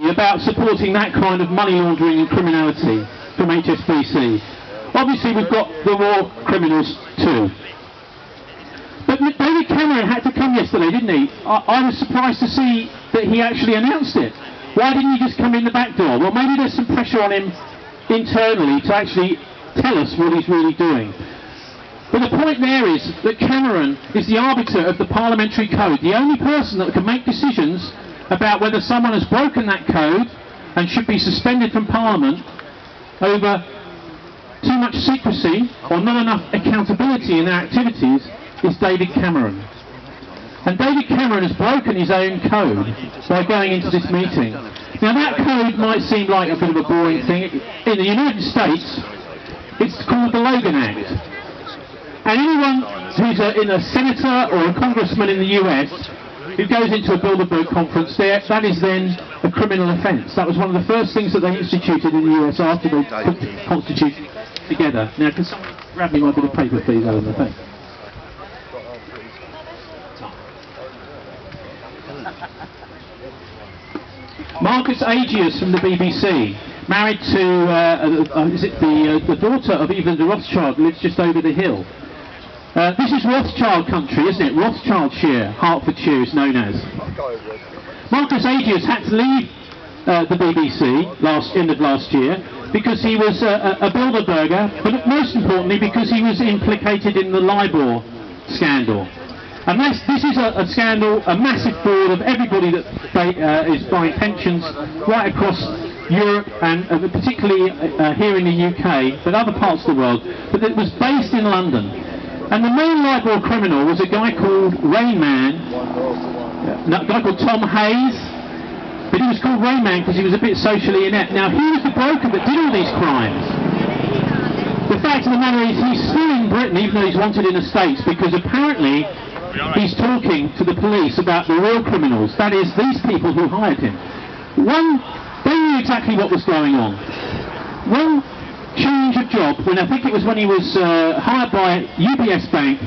about supporting that kind of money laundering and criminality from HSBC. Obviously we've got the war criminals too. But David Cameron had to come yesterday, didn't he? I was surprised to see that he actually announced it. Why didn't he just come in the back door? Well, maybe there's some pressure on him internally to actually tell us what he's really doing. But the point there is that Cameron is the arbiter of the parliamentary code, the only person that can make decisions about whether someone has broken that code and should be suspended from Parliament over too much secrecy or not enough accountability in their activities is David Cameron. And David Cameron has broken his own code by going into this meeting. Now that code might seem like a bit of a boring thing. In the United States, it's called the Logan Act. And anyone who's a senator or a congressman in the US who goes into a Bilderberg conference there, that is then a criminal offence. That was one of the first things that they instituted in the US after they put the Constitution together. Now, can someone grab me my bit of paper, please, Alan? Thanks. Marcus Agius from the BBC, married to the daughter of Evelyn de Rothschild, lives just over the hill. This is Rothschild country, isn't it? Rothschildshire, Hertfordshire is known as. Marcus Agius had to leave the BBC end of last year because he was a Bilderberger, but most importantly because he was implicated in the LIBOR scandal. And this is a scandal, a massive fraud of everybody that is buying pensions right across Europe and particularly here in the UK, but other parts of the world. But it was based in London. And the main LIBOR criminal was a guy called Rain Man, a guy called Tom Hayes, but he was called Rain Man because he was a bit socially inept. Now he was the broker that did all these crimes. The fact of the matter is he's still in Britain even though he's wanted in the States because apparently he's talking to the police about the real criminals, that is these people who hired him. They knew exactly what was going on. One change of job, when I think it was when he was hired by UBS Bank,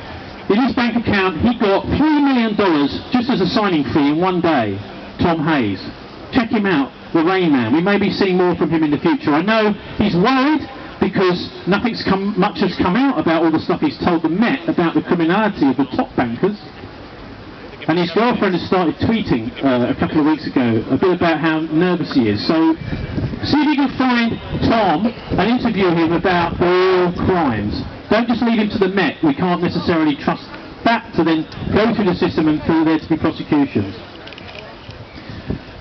in his bank account he got $3 million just as a signing fee in one day. Tom Hayes. Check him out, the Rain Man. We may be seeing more from him in the future. I know he's worried because much has come out about all the stuff he's told the Met about the criminality of the top bankers. And his girlfriend has started tweeting a couple of weeks ago a bit about how nervous he is. So see if you can find Tom and interview him about the real crimes. Don't just leave him to the Met. We can't necessarily trust that to then go through the system and for there to be prosecutions.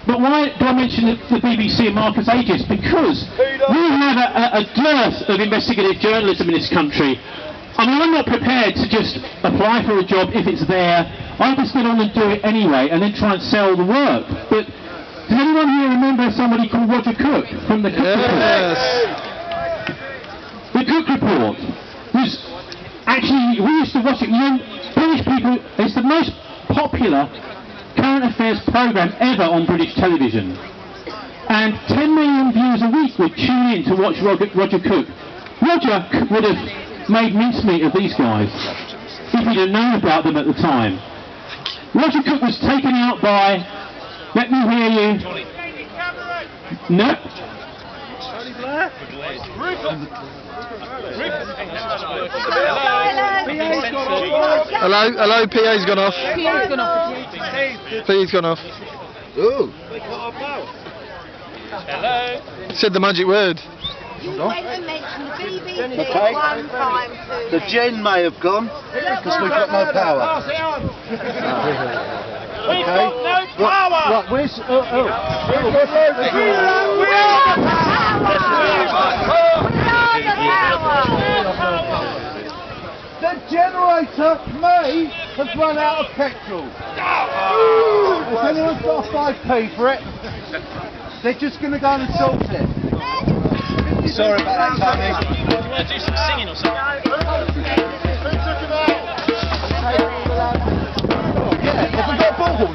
But why do I mention the BBC and Marcus Agius? Because we have a dearth of investigative journalism in this country. I mean, I'm not prepared to just apply for a job if it's there. I just get on and do it anyway and then try and sell the work. But does anyone here remember somebody called Roger Cook from the Cook Report? The Cook Report was actually, we used to watch it. You know, British people, it's the most popular current affairs programme ever on British television. And 10 million viewers a week would tune in to watch Roger Cook. Roger would have made mincemeat of these guys if he'd have known about them at the time. Roger Cook was taken out by, let me hear you. No. Hello, PA's gone off. PA's gone off. Ooh. Hello. Said the magic word. Okay. The gen may have gone because we've got no power. We've got no power! Right, where's... We are the power! The generator may have run out of petrol. Has anyone got a 5p for it? They're just going to go and sort it. Sorry about that, Tony. Do some singing or something. Yeah, have we got a bullhorn?